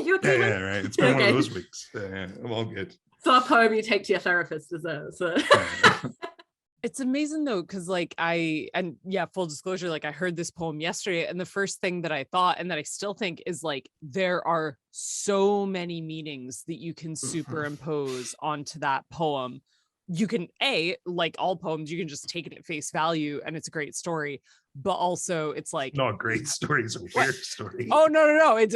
You okay? Yeah, right. It's been one of those weeks. I'm all good. It's not a poem you take to your therapist, deserves. It's amazing though, because full disclosure, like I heard this poem yesterday, and the first thing that I thought, and that I still think, is like there are so many meanings that you can superimpose onto that poem. You can, like all poems, you can just take it at face value and it's a great story, but also it's like not a great story, it's a weird story. Oh no, it's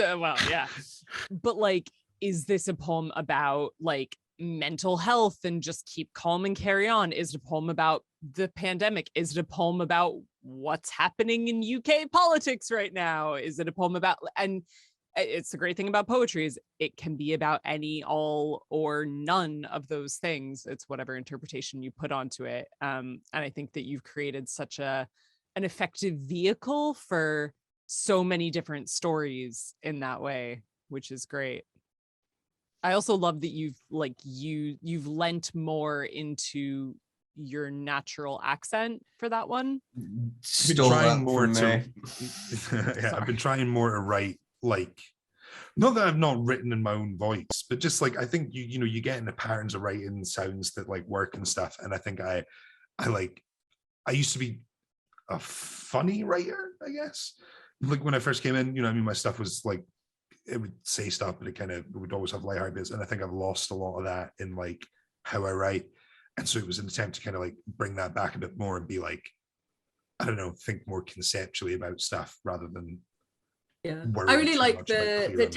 but like, is this a poem about like mental health and just keep calm and carry on? Is it a poem about the pandemic? Is it a poem about what's happening in UK politics right now? Is it a poem about, and it's the great thing about poetry is it can be about any, all, or none of those things. It's whatever interpretation you put onto it. And I think that you've created such an effective vehicle for so many different stories in that way, which is great. I also love that you've lent more into your natural accent for that one. I've been trying more to write, like, not that I've not written in my own voice, but just like I think you get into patterns of writing sounds that like work and stuff. And I think I used to be a funny writer, I guess. Like when I first came in, you know, I mean, my stuff was like, it would say stuff, but it would always have lighthearted bits. And I think I've lost a lot of that in like how I write. And so it was an attempt to kind of like bring that back a bit more and be like, I don't know, think more conceptually about stuff rather than I really like the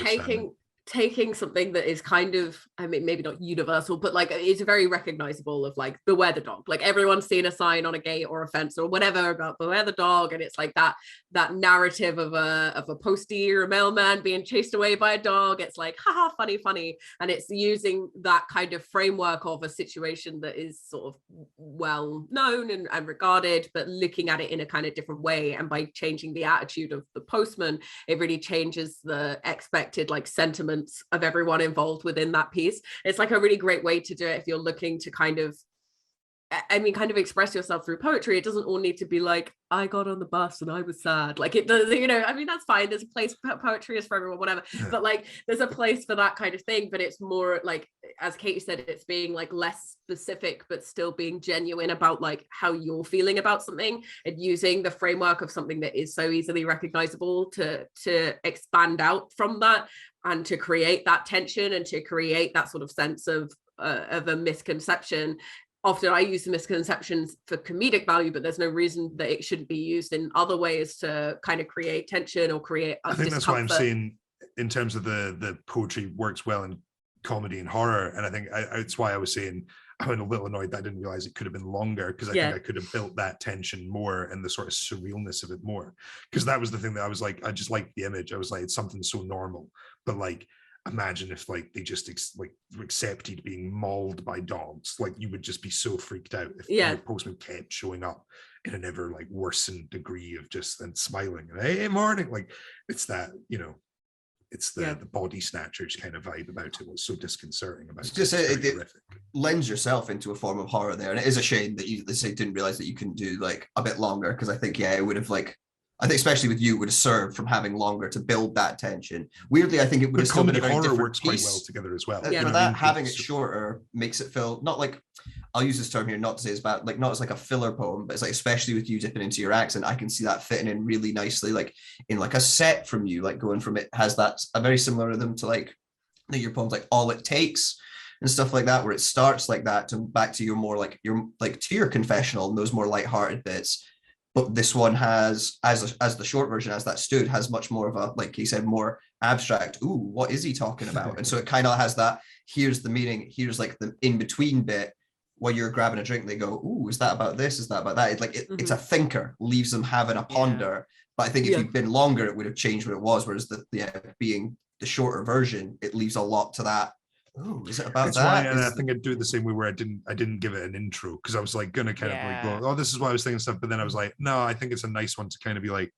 taking something that is kind of, I mean, maybe not universal, but like it's very recognizable of like beware the dog. Like everyone's seen a sign on a gate or a fence or whatever about beware the dog, and it's like that narrative of a postie or a mailman being chased away by a dog. It's like haha, funny, and it's using that kind of framework of a situation that is sort of well known and regarded, but looking at it in a kind of different way. And by changing the attitude of the postman, it really changes the expected like sentiment of everyone involved within that piece. It's like a really great way to do it if you're looking to kind of express yourself through poetry. It doesn't all need to be like, I got on the bus and I was sad. Like it does, you know, I mean, that's fine. There's a place for poetry is for everyone, whatever. But like, there's a place for that kind of thing. But it's more like, as Katie said, it's being like less specific, but still being genuine about like how you're feeling about something, and using the framework of something that is so easily recognizable to expand out from that, and to create that tension and to create that sort of sense of a misconception. Often I use the misconceptions for comedic value, but there's no reason that it shouldn't be used in other ways to kind of create tension or create I think that's why I'm saying in terms of the poetry works well in comedy and horror. And I think it's why I was saying I'm a little annoyed that I didn't realize it could have been longer, because I think I could have built that tension more and the sort of surrealness of it more, because that was the thing that I was like, I just liked the image. I was like, it's something so normal, but like imagine if like they just accepted being mauled by dogs. Like you would just be so freaked out if the postman kept showing up in an ever like worsened degree of just and smiling and hey morning. Like it's that, you know, it's the body snatchers kind of vibe about it. What's so disconcerting about it. Just it lends yourself into a form of horror there, and it is a shame that you didn't realize that you couldn't do like a bit longer, because I think it would have like, I think especially with you, it would have served from having longer to build that tension. Weirdly, I think it would have still been a very different works piece. Quite well together as well. For that, having it shorter makes it feel not like, I'll use this term here not to say it's bad, like not as like a filler poem, but it's like, especially with you dipping into your accent, I can see that fitting in really nicely, like in like a set from you, like going from, it has that a very similar rhythm to like your poems like All It Takes and stuff like that, where it starts like that to back to your more like to your confessional and those more lighthearted bits. But this one has, as the short version, as that stood, has much more of a, like he said, more abstract, ooh, what is he talking about? And so it kind of has that, here's the meaning, here's like the in-between bit, while you're grabbing a drink, they go, ooh, is that about this? Is that about that? It's a thinker, leaves them having a ponder. But I think if you'd been longer, it would have changed what it was. Whereas being the shorter version, it leaves a lot to that. Oh, is it about That's that? Why, and I think I'd do it the same way, where I didn't give it an intro, because I was like gonna kind of like go, oh, this is why I was thinking stuff, but then I was like, no, I think it's a nice one to kind of be like,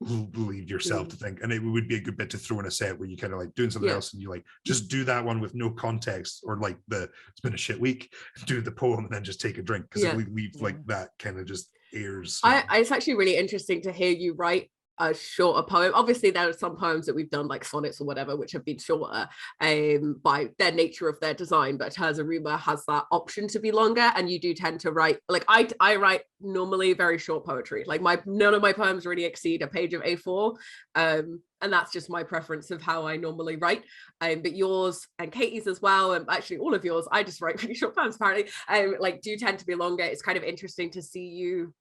leave yourself to think, and it would be a good bit to throw in a set where you kind of like doing something else and you like just do that one with no context, or like it's been a shit week, do the poem and then just take a drink, because it leaves like that kind of just airs. It's actually really interesting to hear you write a shorter poem. Obviously there are some poems that we've done like sonnets or whatever which have been shorter by their nature of their design, but Terza Rima has that option to be longer, and you do tend to write like I write normally very short poetry, like none of my poems really exceed a page of A4, and that's just my preference of how I normally write, but yours and Katie's as well, and actually all of yours, I just write really short poems apparently, like do tend to be longer. It's kind of interesting to see you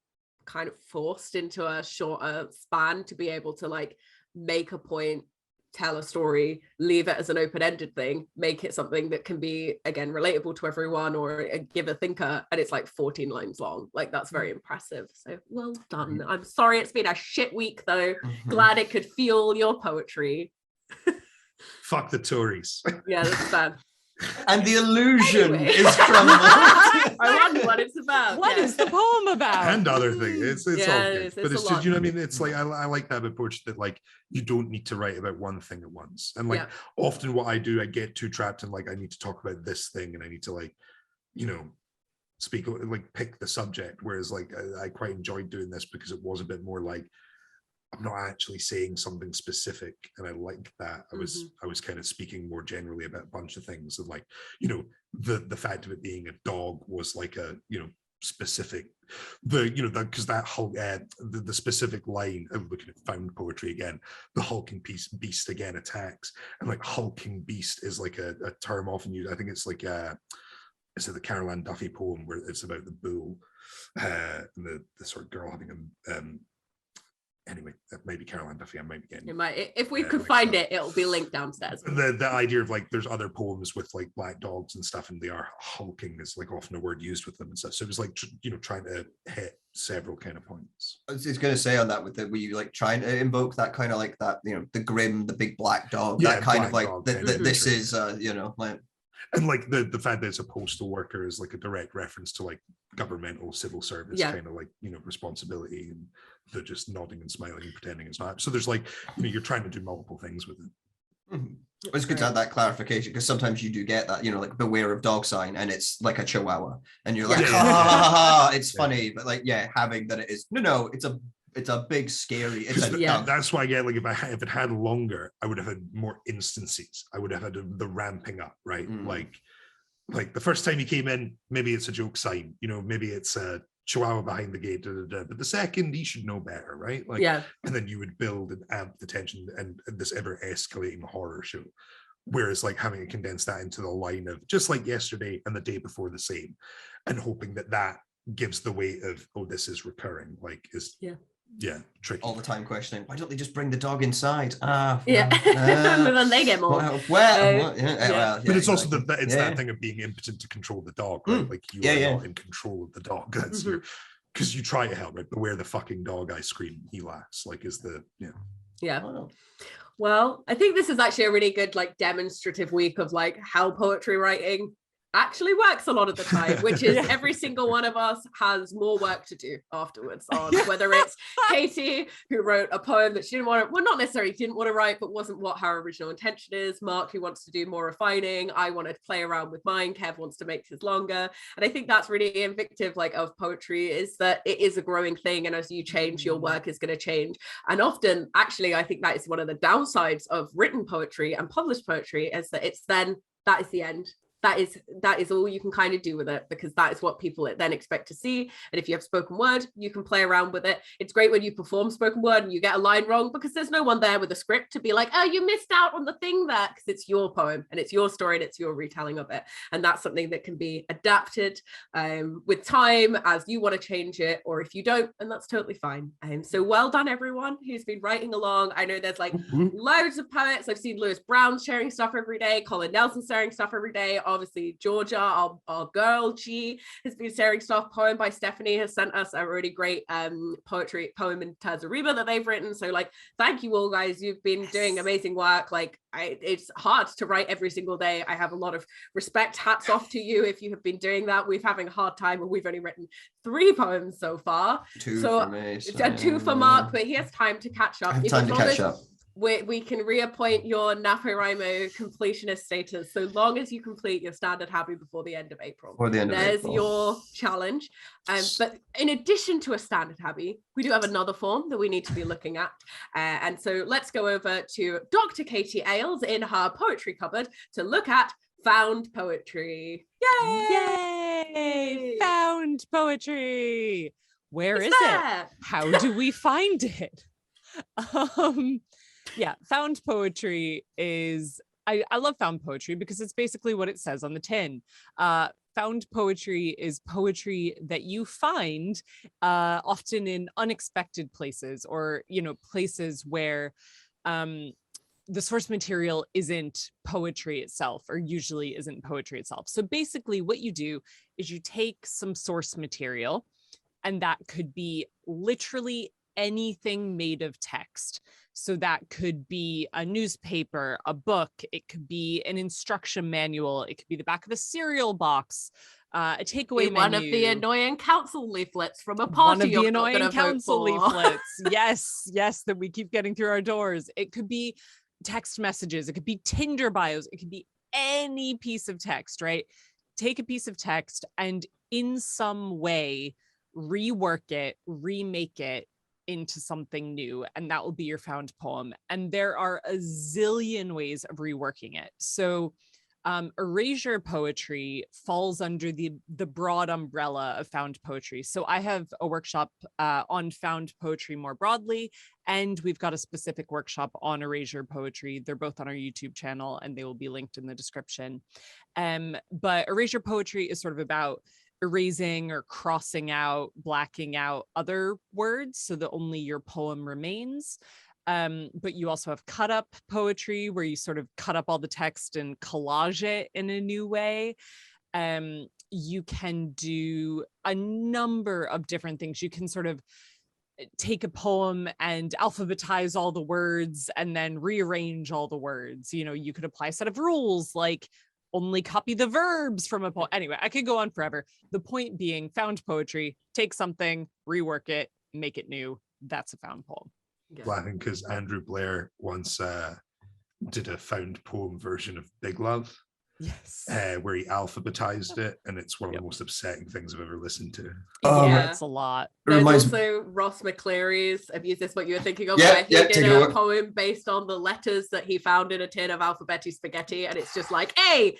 kind of forced into a shorter span to be able to like make a point, tell a story, leave it as an open-ended thing, make it something that can be again relatable to everyone, or give a thinker, and it's like 14 lines long. Like that's very impressive, so well done. I'm sorry it's been a shit week though. Glad it could fuel your poetry. Fuck the Tories. Yeah, that's bad. And the illusion is crumbled. I wonder what it's about. What is the poem about? And other things. It's all good. It's but it's just, you know what I mean? It's like, I like that about poetry, that like, you don't need to write about one thing at once. And like, often what I do, I get too trapped in like, I need to talk about this thing, and I need to like, you know, speak, like pick the subject. Whereas like, I quite enjoyed doing this because it was a bit more like, I'm not actually saying something specific, and I like that. I was kind of speaking more generally about a bunch of things, and like, you know, the fact of it being a dog was like a, you know, specific because that Hulk, the specific line, I'm looking at found poetry again, the hulking beast again attacks, and like hulking beast is like a term often used. I think it's like is it the Carol Ann Duffy poem where it's about the bull, and the sort of girl having a anyway, that may be Carol Ann Duffy. I might be getting it might, if we could find it, it'll be linked downstairs. The idea of like there's other poems with like black dogs and stuff, and they are hulking is like often a word used with them and stuff. So it was like trying to hit several kind of points. I was going to say on that, were you like trying to invoke that kind of like that, the grim, the big black dog, that kind of like this is like. And like the fact that it's a postal worker is like a direct reference to like governmental civil service kind of like responsibility, and they're just nodding and smiling and pretending it's not. So there's like you're trying to do multiple things with it. Mm-hmm. It's good to have that clarification, because sometimes you do get that like beware of dog sign and it's like a chihuahua and you're like it's funny, but like having that it is it's a big scary that's why like if it had longer, I would have had more instances. I would have had the ramping up, right? Like the first time he came in, maybe it's a joke sign, maybe it's a chihuahua behind the gate, but the second he should know better, right? Like and then you would build and amp the tension and this ever escalating horror show. Whereas like having to condense that into the line of just like yesterday and the day before the same, and hoping that gives the weight of this is recurring, like is tricky. All the time questioning, why don't they just bring the dog inside? But then they get more. But it's also that thing of being impotent to control the dog, right? Like you are not in control of the dog. That's because you try to help, right? But where the fucking dog I scream, he laughs. Like is the Well, I think this is actually a really good like demonstrative week of like how poetry writing actually works a lot of the time, which is every single one of us has more work to do afterwards on whether it's Katie, who wrote a poem that she didn't want to, well, not necessarily didn't want to write, but wasn't what her original intention is. Mark, who wants to do more refining. I wanted to play around with mine. Kev wants to make his longer. And I think that's really invictive like of poetry, is that it is a growing thing. And as you change, your work is going to change. And often, actually, I think that is one of the downsides of written poetry and published poetry, is that that is the end. That is all you can kind of do with it, because that is what people then expect to see. And if you have spoken word, you can play around with it. It's great when you perform spoken word and you get a line wrong, because there's no one there with a script to be like, oh, you missed out on the thing there, because it's your poem and it's your story and it's your retelling of it. And that's something that can be adapted with time as you want to change it, or if you don't, and that's totally fine. So well done everyone who's been writing along. I know there's like loads of poets. I've seen Lewis Brown sharing stuff every day, Colin Nelson sharing stuff every day. Obviously Georgia, our girl G, has been sharing stuff. Poem by Stephanie has sent us a really great poem in Terza Rima that they've written. So like, thank you all guys, you've been doing amazing work. Like it's hard to write every single day. I have a lot of respect, hats off to you if you have been doing that. We're having a hard time, and we've only written 3 poems so far. 2 for me, 2 for Mark, but he has time to catch up. We can reappoint your NaPoWriMo completionist status so long as you complete your standard hobby before the end of April. There's your challenge. But in addition to a standard hobby, we do have another form that we need to be looking at. And so let's go over to Dr. Katie Ailes in her poetry cupboard to look at found poetry. Yay! Found poetry. Where is it? How do we find it? Found poetry is, I love found poetry because it's basically what it says on the tin. Found poetry is poetry that you find often in unexpected places, or places where the source material isn't poetry itself, or usually isn't poetry itself. So basically what you do is you take some source material, and that could be literally anything made of text. So that could be a newspaper, a book, it could be an instruction manual, it could be the back of a cereal box, a takeaway menu. One of the annoying council leaflets from a party. One of the annoying council leaflets. Yes, that we keep getting through our doors. It could be text messages, it could be Tinder bios, it could be any piece of text, right? Take a piece of text and in some way rework it, remake it into something new, and that will be your found poem. And there are a zillion ways of reworking it. So Erasure Poetry falls under the broad umbrella of found poetry. So I have a workshop on found poetry more broadly, and we've got a specific workshop on Erasure Poetry. They're both on our YouTube channel, and they will be linked in the description. But Erasure Poetry is sort of about erasing or crossing out, blacking out other words so that only your poem remains. But you also have cut up poetry, where you sort of cut up all the text and collage it in a new way. You can do a number of different things. You can sort of take a poem and alphabetize all the words and then rearrange all the words. You know, you could apply a set of rules like only copy the verbs from a poem. Anyway, I could go on forever. The point being, found poetry, take something, rework it, make it new. That's a found poem. Yeah. Laughing because Andrew Blair once did a found poem version of Big Love. Yes. Where he alphabetized it, and it's one of the most upsetting things I've ever listened to. Yeah, it's a lot. There's also Ross McCleary's, is this what you were thinking of? Where he did a poem based on the letters that he found in a tin of alphabeti spaghetti, and it's just like A,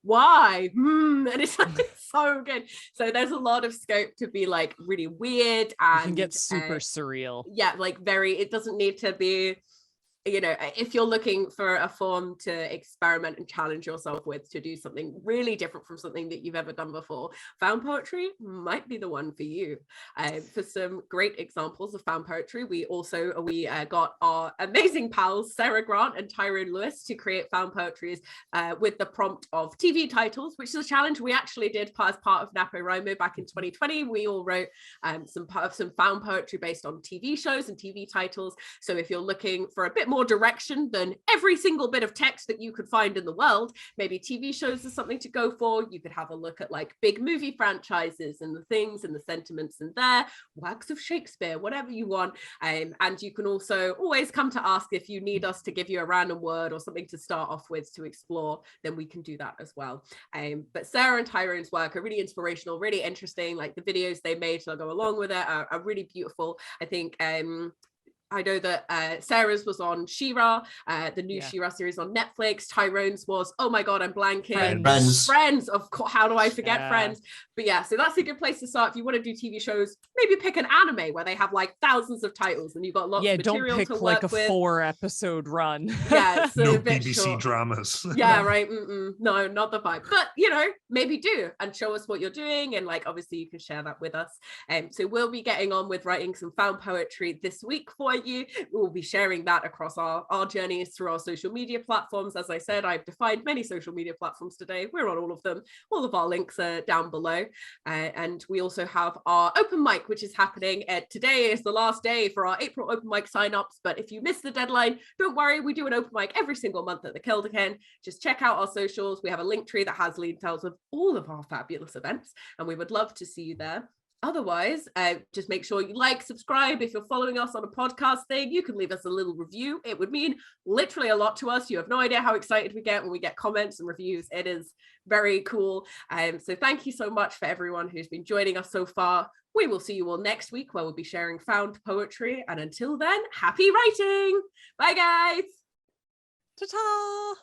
Y, and it's like so good. So there's a lot of scope to be like really weird, and you can get super surreal. Yeah, like it doesn't need to be, you know, if you're looking for a form to experiment and challenge yourself with, to do something really different from something that you've ever done before, found poetry might be the one for you. For some great examples of found poetry, we got our amazing pals Sarah Grant and Tyrone Lewis to create found poetries with the prompt of TV titles, which is a challenge we actually did as part of NaPoWriMo back in 2020. We all wrote some found poetry based on TV shows and TV titles. So if you're looking for a bit more direction than every single bit of text that you could find in the world, maybe TV shows is something to go for. You could have a look at like big movie franchises and the things and the sentiments in there, works of Shakespeare, whatever you want. And you can also always come to ask if you need us to give you a random word or something to start off with to explore, then we can do that as well. But Sarah and Tyrone's work are really inspirational, really interesting. Like the videos they made to go along with it are really beautiful. I think I know that Sarah's was on She-Ra, the new She-Ra series on Netflix. Tyrone's was, oh my God, I'm blanking. Friends, of course. How do I forget Friends? But yeah, so that's a good place to start. If you want to do TV shows, maybe pick an anime where they have like thousands of titles and you've got lots of material to work with. Yeah, don't pick like a 4-episode run. Yeah, it's no BBC dramas. Yeah, right. No, not the vibe. But, you know, maybe do and show us what you're doing. And like, obviously you can share that with us. So we'll be getting on with writing some found poetry this week for you. We'll be sharing that across our journeys through our social media platforms. As I said, I've defined many social media platforms today. We're on all of them. All of our links are down below. And we also have our open mic, which is happening. Today is the last day for our April open mic signups. But if you missed the deadline, don't worry. We do an open mic every single month at the Kilderkin. Just check out our socials. We have a link tree that has lead tells of all of our fabulous events. And we would love to see you there. Otherwise, just make sure you like, subscribe. If you're following us on a podcast thing, you can leave us a little review. It would mean literally a lot to us. You have no idea how excited we get when we get comments and reviews. It is very cool. So thank you so much for everyone who's been joining us so far. We will see you all next week where we'll be sharing found poetry. And until then, happy writing. Bye, guys. Ta-ta.